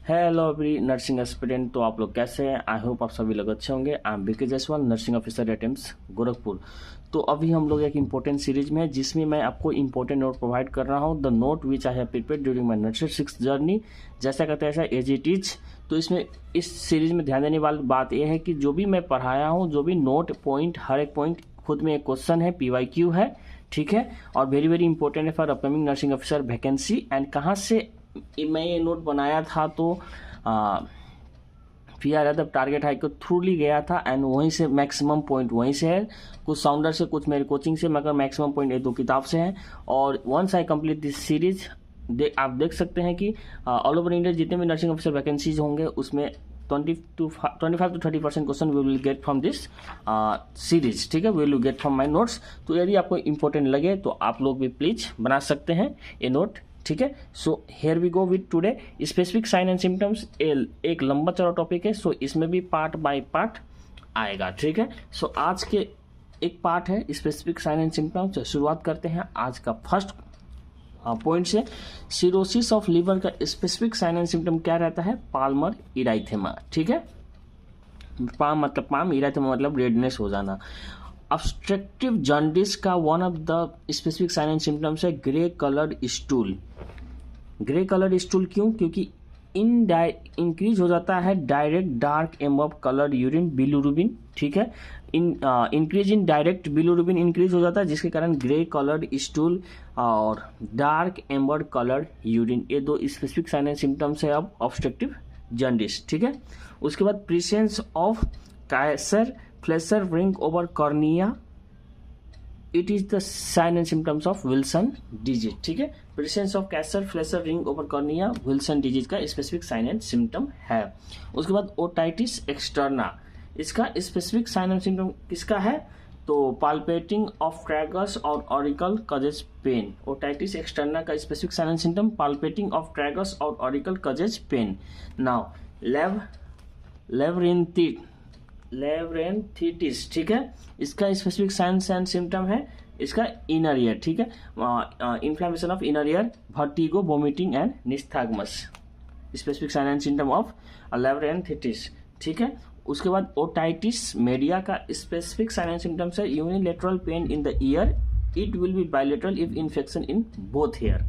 Hello every nursing aspirant. तो आप लोग कैसे हैं? आई होप आप सभी लोग अच्छे होंगे। I am BK Jaiswal, nursing officer at AIIMS Gorakhpur. तो अभी हम लोग एक इम्पोर्टेंट सीरीज में है जिसमें मैं आपको इम्पोर्टेंट नोट प्रोवाइड कर रहा हूँ। The note which I have prepared during my nursing 6 journey. जैसा कहते हैं ऐसा एज इट इज। तो इसमें इस सीरीज में ध्यान देने वाली बात यह है कि जो भी मैं पढ़ाया हूँ, जो भी नोट पॉइंट, हर एक पॉइंट खुद में एक क्वेश्चन है, PYQ है, ठीक है। और वेरी वेरी इंपॉर्टेंट है for upcoming nursing officer vacancy. And कहाँ से मैं ये नोट बनाया था, तो PR टारगेट हाई को थ्रूली गया था एंड वहीं से मैक्सिमम पॉइंट वहीं से है। कुछ साउंडर से, कुछ मेरे कोचिंग से, मगर मैक्सिमम पॉइंट ये 2 किताब से है। और once I complete this series, आप देख सकते हैं कि ऑल ओवर इंडिया जितने भी नर्सिंग ऑफिसर वैकेंसीज होंगे उसमें 25 to 30% question we will get from this series, ठीक है। We will get from my notes. तो यदि आपको इंपॉर्टेंट लगे तो आप लोग भी प्लीज बना सकते हैं ये नोट, ठीक है। So here we go with today specific sign and symptoms. एक लंबा चौड़ा टॉपिक है, सो इसमें भी पार्ट बाय पार्ट आएगा, ठीक है। सो आज के एक पार्ट है स्पेसिफिक साइन एंड सिम्टम्स। शुरुआत करते हैं आज का फर्स्ट पॉइंट से। सिरोसिस ऑफ लीवर का स्पेसिफिक साइन एंड सिम्टम क्या रहता है? पाल्मर इराइथेमा, ठीक है। पाम मतलब पाम, इराइथेमा मतलब रेडनेस हो जाना। ऑब्स्ट्रक्टिव जॉन्डिस का one of the specific sign and symptoms है grey coloured stool. Grey coloured stool क्यों? क्योंकि इंक्रीज हो जाता है direct dark amber coloured urine, bilirubin, ठीक है। Increase in direct bilirubin increase हो जाता है, जिसके कारण ग्रे कलर्ड स्टूल और डार्क एम्बर कलर्ड यूरिन, ये 2 स्पेसिफिक साइन एंड सिम्टम्स है अब ऑब्स्ट्रक्टिव जॉन्डिस, ठीक है। उसके बाद presence of Kayser Fleischer ring over cornea, it is the sign and symptoms of Wilson disease, ठीक है। Presence of Kayser Fleischer ring over cornea Wilson disease का specific sign and symptom है। उसके बाद ओटाइटिस एक्सटर्ना, इसका specific sign and symptom किसका है? तो पाल्पेटिंग ऑफ ट्रैगस और auricle causes pain. Otitis externa का specific sign and symptom palpating of tragus और ऑरिकल कजेज पेन। नाउ लेवरेंथिटिस, ठीक है। इसका स्पेसिफिक साइंस एंड सिम्टम है इसका इनर ईयर, ठीक है। Inflammation of inner ear, vertigo, vomiting and nystagmus, specific sign and symptom of labyrinthitis, ठीक है। उसके बाद ओटाइटिस मीडिया का स्पेसिफिक साइन एंड सिम्टम्स है unilateral pain in the ear, it will be bilateral if infection in both ear,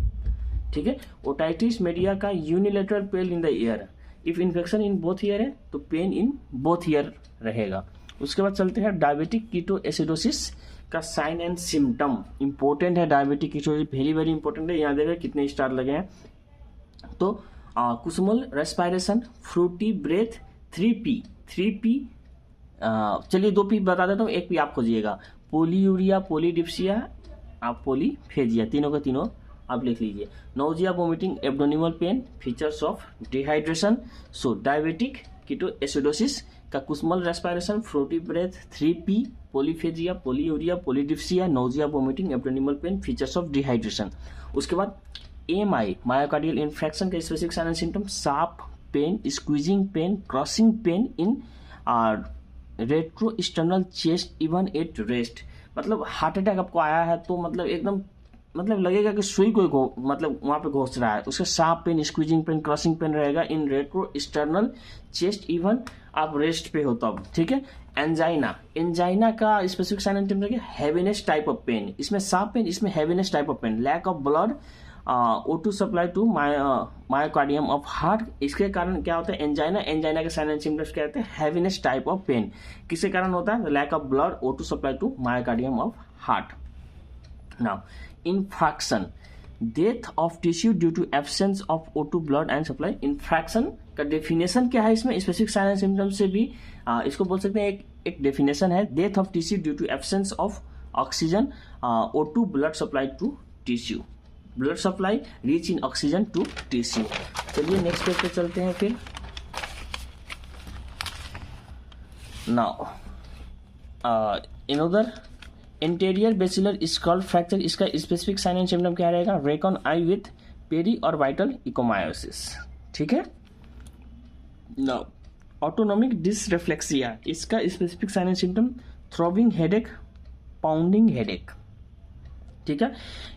ठीक है। Otitis media का unilateral pain in the ear, if infection in both ear है तो pain in both year रहेगा। उसके बाद चलते हैं डायबिटिक कीटोएसिडोसिस का साइन एंड सिम्टम। इंपॉर्टेंट है diabetic ketoacidosis, very very important है। यहाँ देखिए कितने स्टार लगे हैं। तो कुसुमल रेस्पायरेशन, फ्रूटी ब्रेथ, 3P, चलिए 2P बता देता हूँ, 1P आप खोजिएगा। पोलीयूरिया, पोलीडिप्सिया, आप पोलीफेजिया, तीनों का तीनों आप लिख लीजिए। Nausea, vomiting, abdominal pain, features of dehydration. So diabetic ketoacidosis का Kussmaul respiration, fruity breath, 3P, polyphagia, polyuria, polydipsia, nausea, vomiting, abdominal pain, features of dehydration. उसके बाद AMI, मायोकार्डियल इन्फेक्शन का specific sign and symptom sharp pain, squeezing pain, crossing pain in retrosternal chest even at rest. मतलब heart attack आपको आया है तो मतलब एकदम मतलब लगेगा कि सुई कोई मतलब वहां पे घोंस रहा है। उसके sharp pain, squeezing pain, crossing pain रहेगा इन रेट्रोस्टर्नल चेस्ट इवन आप रेस्ट पे हो तब, ठीक है। एंजाइना का specific sign and symptom heaviness type of pain, इसमें शार्प पेन, इसमें heaviness type of pain, lack of blood, O2 supply to myocardium of heart. इसके कारण क्या होता है? एंजाइना के साइन एंड सिम्टम्स क्या होते हैं? Heaviness type of pain. किसके कारण होता है? Lack of blood, O2 supply to myocardium of heart. Now infarction, death of tissue due to absence of O2 blood and supply. Infarction का definition क्या है? इसमें स्पेसिफिक साइन एंड सिम्टम से भी इसको बोल सकते हैं, एक डेफिनेशन है, death of tissue due to absence of oxygen, O2 blood supply to tissue, blood supply reach in oxygen to tissue. चलिए नेक्स्ट पेज पे चलते हैं फिर। Now another interior basilar skull fracture, इसका स्पेसिफिक साइन एंड सिम्टम क्या रहेगा? Raccoon eye with periorbital ecchymosis, ठीक है। नाउ ऑटोनोमिक डिसरिफ्लेक्सिया, इसका specific sign and symptom throbbing headache, pounding headache, ठीक है।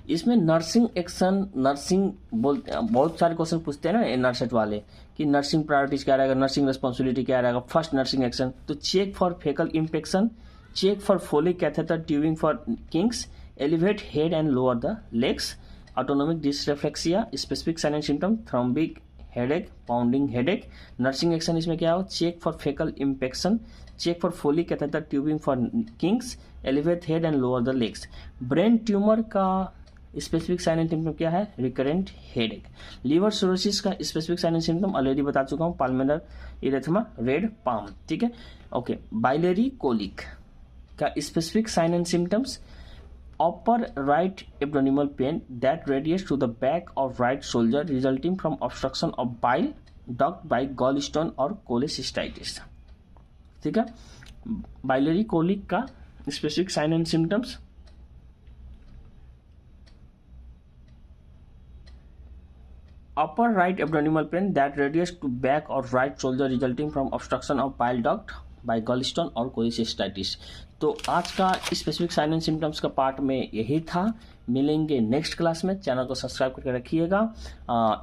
इसमें नर्सिंग एक्शन, नर्सिंग बोलते बहुत सारे क्वेश्चन पूछते हैं ना नर्सेट वाले कि नर्सिंग प्रायोरिटीज क्या रहेगा, नर्सिंग रिस्पॉन्सिबिलिटी क्या रहेगा, फर्स्ट नर्सिंग एक्शन। तो check for faecal infection, check for Foley catheter tubing for kinks, elevate head and lower the legs, autonomic dysreflexia, specific sign and symptom, throbbing headache, pounding headache. Nursing action इसमें क्या हो, check for faecal infection, check for Foley catheter tubing for kinks, elevate head and lower the legs. Brain tumour का specific sign and symptom क्या है, recurrent headache. Liver cirrhosis का specific sign and symptom already बता चुका हूँ, पाल्मेनर इरेथमा, red palm, ठीक है। Okay, biliary colic का specific sign and symptoms, upper right abdominal pain that radiates to the back of right shoulder resulting from obstruction of bile duct by gallstone or cholecystitis, ठीक है। Biliary colic का specific sign and symptoms, upper right abdominal pain that radiates to back or right shoulder resulting from obstruction of bile duct by gallstone और cholecystitis. तो आज का specific sign and symptoms का part में यही था। मिलेंगे नेक्स्ट क्लास में, चैनल को सब्सक्राइब करके रखिएगा।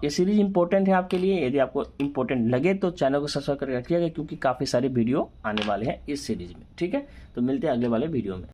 ये सीरीज इंपॉर्टेंट है आपके लिए, यदि आपको इंपॉर्टेंट लगे तो चैनल को सब्सक्राइब करके रखिएगा, क्योंकि काफ़ी सारे वीडियो आने वाले हैं इस सीरीज में, ठीक है। तो मिलते हैं अगले वाले वीडियो में।